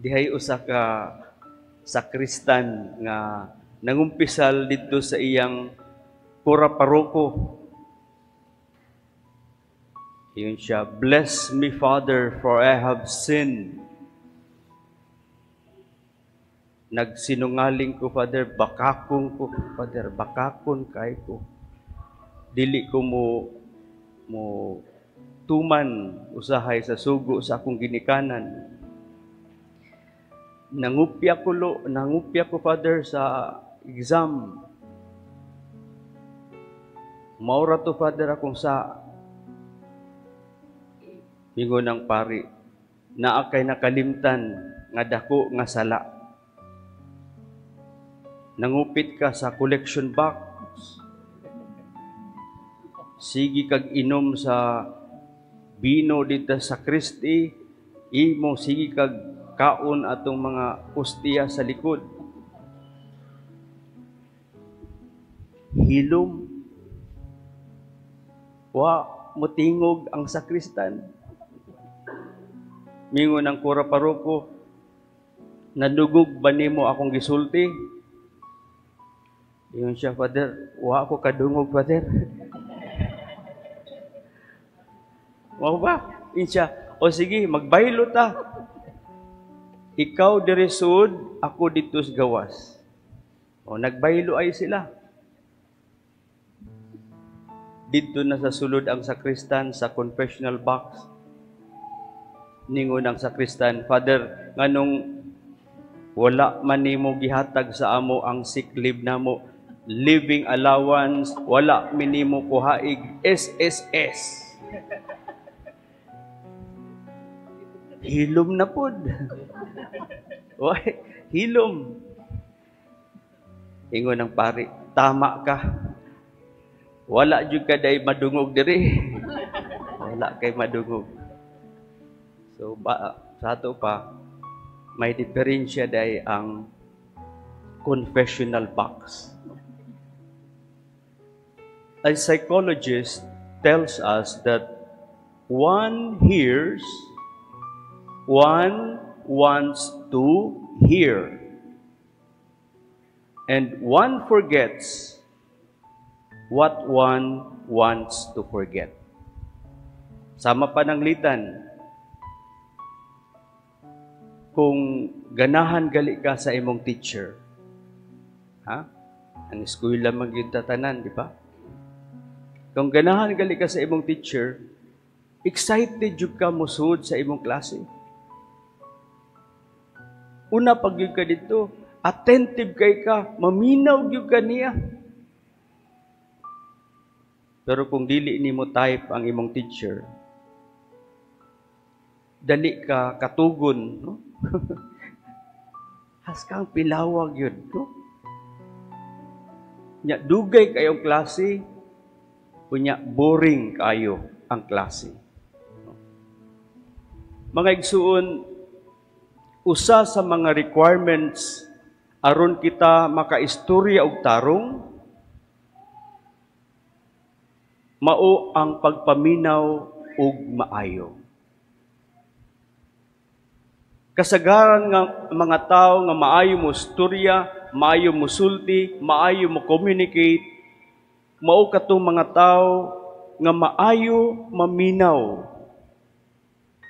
Dihay usa ka sakristan nga nangumpisal dito sa iyang pura paroko. Yun siya, "Bless me, Father, for I have sinned." Nagsinungaling ko, Father, bakakon ko, Father, bakakon kay ko. Dili ko mo tuman usahay sa sugo sa akong ginikanan. Nangupya ko, Father, sa exam. Maura to, Father, akong sa ingon ng pari, naa kay nakalimtan nga dako nga sala. Nangupit ka sa collection box. Sige kag inom sa bino dito sa Kristi, imo sige kag kaon atong mga ostiya sa likod. Hilom. Wa mutingog ang sakristan. Mingon ang kura paroko, "Nadugog ba nimo akong gisulti?" Yun siya, "Father, wa ako kadungog, Father." Wa ba? Yun siya, "O sige, magbaylo ta. Ikaw diri sud, ako dito sa gawas." O nagbaylo ay sila. Dito na sa sulod ang sakristan sa confessional box. Ningon ang sakristan, "Father, nganong wala man nimo gihatag sa amo ang sick leave namo, living allowance, wala minimo kuhaig SSS." Hilom na pod. Oy, hilom. Ingon ang pari, "Tama ka. Wala jud ka day madungog diri." Wala kay madungog. So, sa ato pa, may diferensya day ang confessional box. A psychologist tells us that one hears, one wants to hear, and one forgets what one wants to forget. Sama pananglitan, kung ganahan gali ka sa imong teacher, ang eskwela magintatanan, di ba? Kung ganahan gali ka sa imong teacher, excited jud ka musud sa imong klase. Una pag yun ka dito, attentive kay ka, maminaw yun ka niya. Pero kung dili nimo type ang imong teacher, dali ka katugon, no? Haskang pilawag yun, no? Nya dugay kayong klase, kunya boring kayo ang klase. Mga igsuon, usa sa mga requirements aron kita makaistorya og tarong, mao ang pagpaminaw og maayo. Kasagaran nga mga tao nga maayo mo istorya, maayo mo sulti, maayo mo communicate, mao katong mga tao nga maayo maminaw.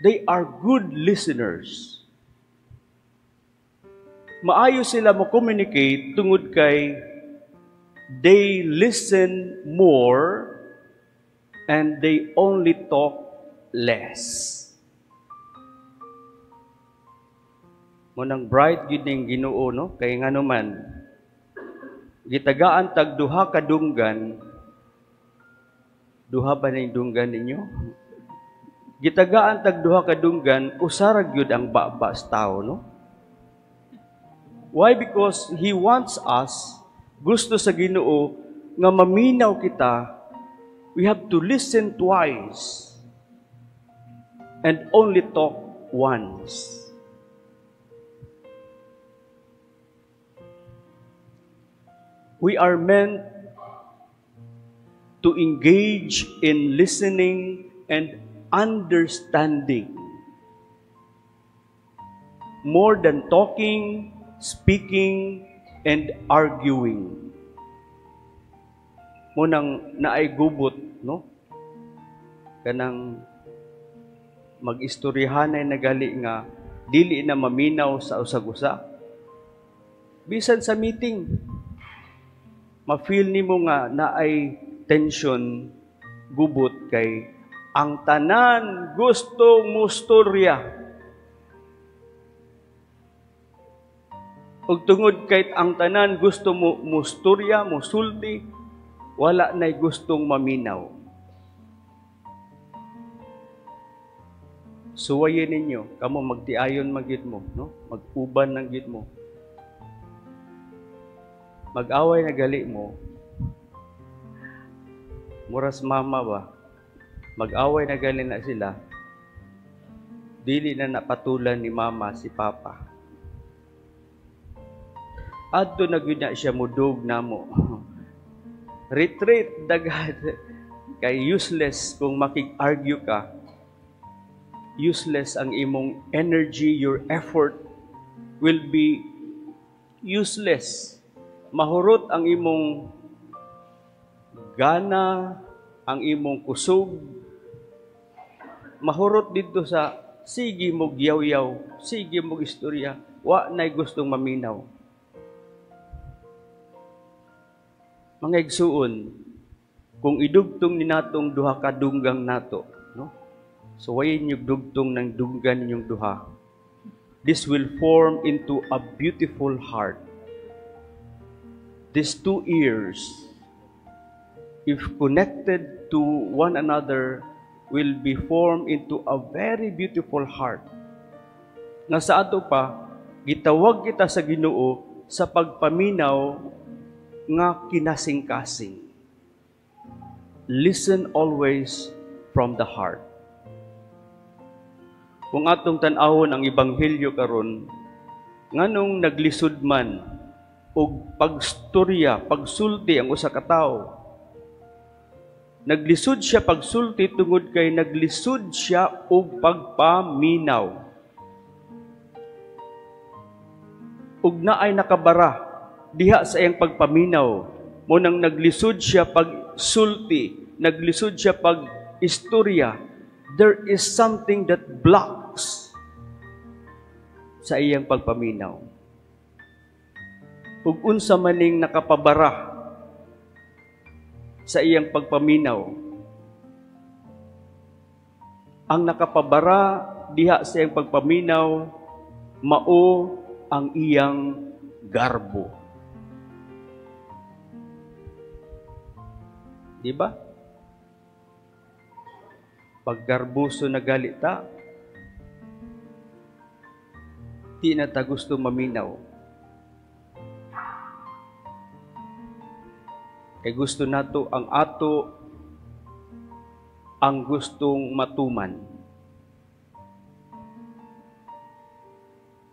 They are good listeners. Maayo sila mo communicate tungod kay they listen more and they only talk less. Munang bright gid ning Ginoo, no? Kay ngano man gitagaan tag duha ka dunggan. Duha ba ning dunggan ninyo? Gitagaan tag duha ka dunggan, usara gyud ang babas tao, no? Why? Because He wants us, gusto sa Ginoo nga maminaw kita. We have to listen twice and only talk once. We are meant to engage in listening and understanding. more than talking, speaking, and arguing. Munang naay gubot, no? Kanang mag-istoryahanay na gali nga dili na maminaw sa usag-usa. Bisan sa meeting, ma-feel nimo nga naay tension, gubot kay ang tanan gusto mustorya. Ug tungod kay ang tanan gusto mo mustorya, musulti, wala na'y gustong maminaw. Suwayin ninyo, kamo magtiayon magid mo, no? Mag-uban ng gid mo. Mag-away na gali mo. Muras mama ba? Mag-away na gali na sila. Dili na napatulan ni mama si papa. Adto na gyud na siya mudog namo. Retreat dagad kay useless kung makig-argue ka. Useless ang imong energy, your effort will be useless. Mahurot ang imong gana, ang imong kusog. Mahurot dito sa sige mo giyaw-yaw, sige mo istorya, wa nay gustong maminaw. Mga igsuon, kung idugtong ni natong duha ka dunggang nato, no? So wayin yung dugtong ng dunggan ninyong duha. This will form into a beautiful heart. These two ears, if connected to one another, will be formed into a very beautiful heart. Nga sa ato pa, gitawag kita sa Ginoo sa pagpaminaw nga kinasing-kasing. Listen always from the heart. Kung atong tan-awon ang Ebanghelyo karon, nganong naglisod man og pagstorya, pagsulti ang usa ka tawo. Naglisod siya pagsulti tungod kay naglisod siya og pagpaminaw. Ug naay nakabara diha sa iyang pagpaminaw, mo nang naglisod siya pagsulti, naglisod siya pag-istorya, there is something that blocks sa iyang pagpaminaw. Ug unsa maning nakapabara sa iyang pagpaminaw. Ang nakapabara diha sa iyang pagpaminaw, mao ang iyang garbo. Di ba? Pag garbuso na galita, di na ta gusto maminaw. Kay gusto nato ang ato ang gustong matuman.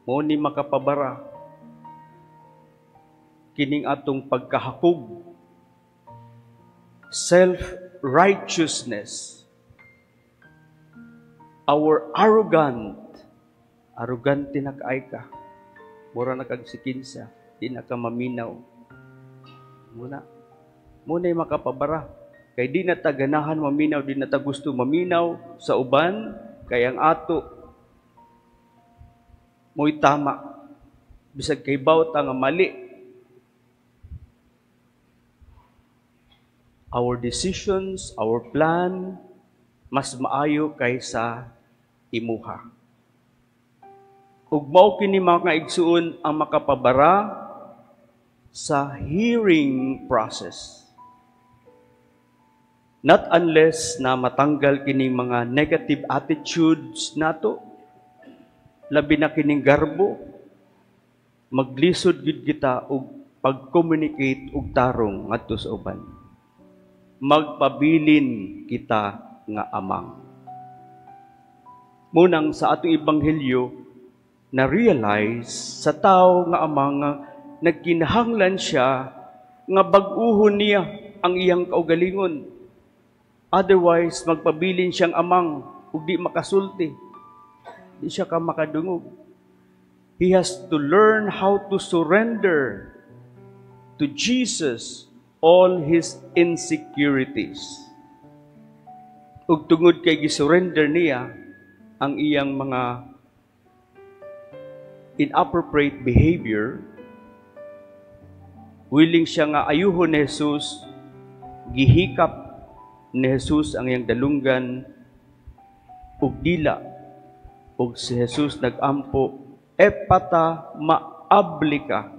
Mo ni makapabara kining atong pagkahakog, self-righteousness, our arrogante na kaay ka, mura na kagsikinsa, di na ka maminaw. Muna'y makapabara. Kay di na ta ganahan maminaw, di na ta gusto maminaw sa uban, kay ang ato mo'y tama. Bisag kay bawta nga mali. Our decisions, our plan, mas maayo kaysa imuha. Ug mao kini mga igsuon ang makapabara sa hearing process. Not unless na matanggal kining mga negative attitudes nato, labi na kining garbo, maglisod gid kita og pag-communicate og tarong ngadto sa uban. Magpabilin kita nga amang. Munang sa atong Ebanghelyo, na-realize sa tao nga amang nga nagkinahanglan siya nga bag-uhon niya ang iyang kaugalingon. Otherwise, magpabilin siyang amang ug di makasulti. Di siya ka makadungog. He has to learn how to surrender to Jesus all his insecurities. Ug tungod kay gisurrender niya ang iyang mga inappropriate behavior, willing siya nga ayuhon ni Jesus, gihikap ni Jesus ang iyang dalunggan ug dila, ug si Jesus nagampo, epata maabli ka,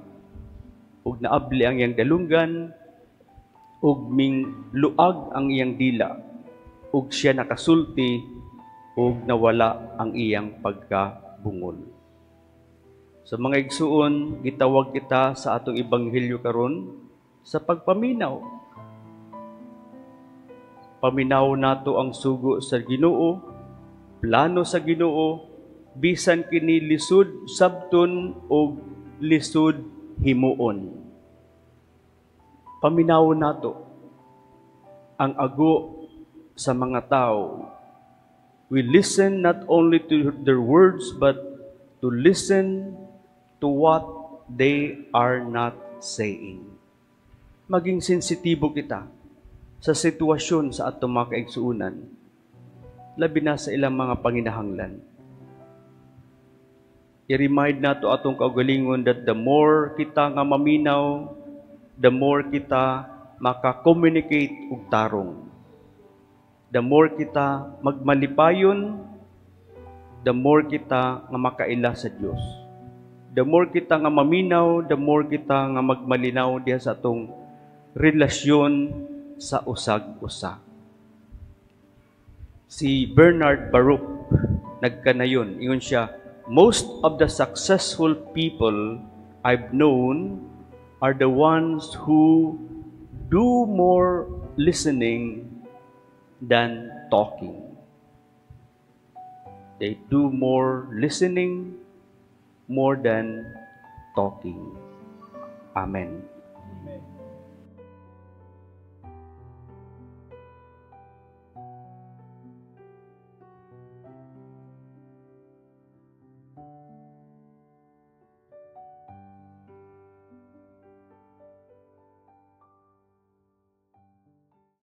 ug naabli ang iyang dalunggan, ug ming luag ang iyang dila, ug siya nakasulti, ug nawala ang iyang pagkabungol. Sa mga igsuon, gitawag kita sa atong ebanghelyo karon sa pagpaminaw. Paminaw nato ang sugo sa Ginoo, plano sa Ginoo, bisan kini lisod sabton o lisod himuon. Paminaw nato ang ago sa mga tao. We listen not only to their words, but to listen to what they are not saying. Maging sensitibo kita sa sitwasyon sa atong mga kaigsuunan, labi na sa ilang mga panginahanglan. I-remind nato atong kaugalingon that the more kita nga maminaw, the more kita maka-communicate ug tarong. The more kita magmalipayon, the more kita nga makaila sa Dios. The more kita nga maminaw, the more kita nga magmalinaw diha sa atong relasyon sa usag-usa. Si Bernard Baruch nagkanayon, ingon siya, most of the successful people I've known are the ones who do more listening than talking. They do more listening more than talking. Amen. Amen.